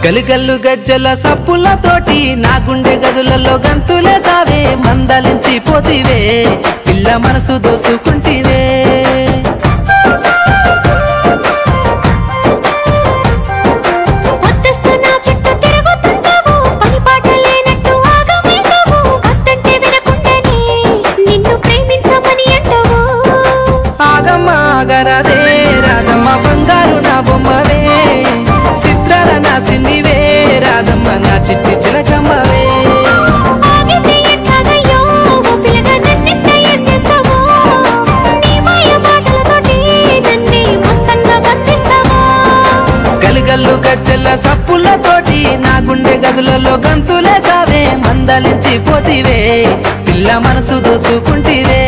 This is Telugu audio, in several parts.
గలిగల్లు గజ్జల సప్పులతోటి నా గుండె గదులలో గంతులే సావే మందలించి పోతివే పిల్ల మనసు దోసుకుంటివే ఆగరాదే రాధమ్మ బంగారు నా బొమ్మవే చిత్రాల నా సిన్నివే రాధమ్మ నా చిట్టి చిలకమ్మవే గలిగల్లు గజ్జల సప్పులతోటి నా గుండె గదులలో గంతులే సావే మందలించి పోతివే పిల్ల మనసు దోసుకుంటివే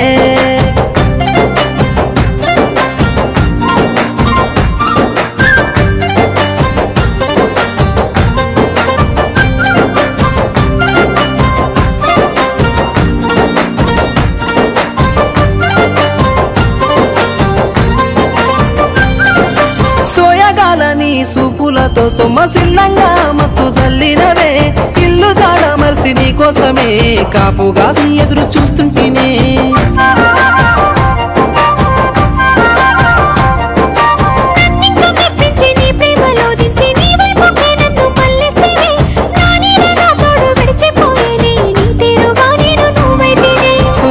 సోయగాలని సూపులతో సొమ్మసిల్లంగా మత్తు జల్లినవే ఇల్లు జాడ మర్చి నీ కోసమే కాపుగా ఎదురు చూస్తుంటేనే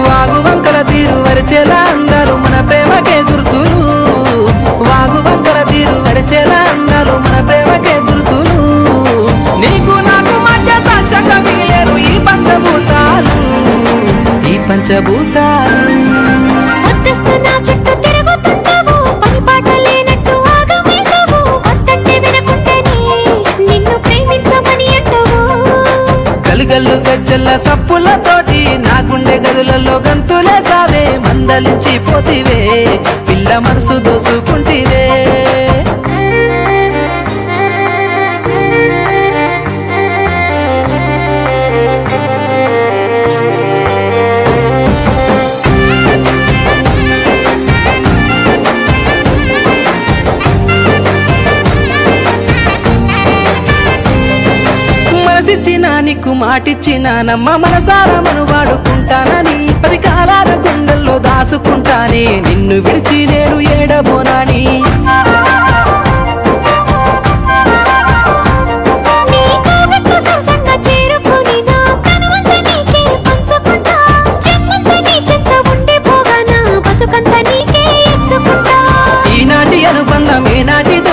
వాగు వంకల తీరు వరిచేలా అందరూ మన ప్రేమకే గుర్తులు వాగు వంకల తీరు వరిచేలా అందరూ మన ప్రేమకే గుర్తులు నీకు నాకు మధ్య సాక్షంగా మిగిలేరు ఈ పంచభూతాలు గలిగల్లు గజ్జల సప్పులతోటి నా గుండె గదులలో గంతులే సావే మందలించి పోతివే పిల్ల మనసు దోసుకుంటివే మనసిచ్చిన నీకు మాటిచ్చినానమ్మ మనసారా మను వాడుకుంటానని 10 కాలాల గుండెల్లో దాసుకుంటానే నిన్ను విడిచి నేను ఏడబోనాని ఈనాటి అనుబంధం ఏనాటిదో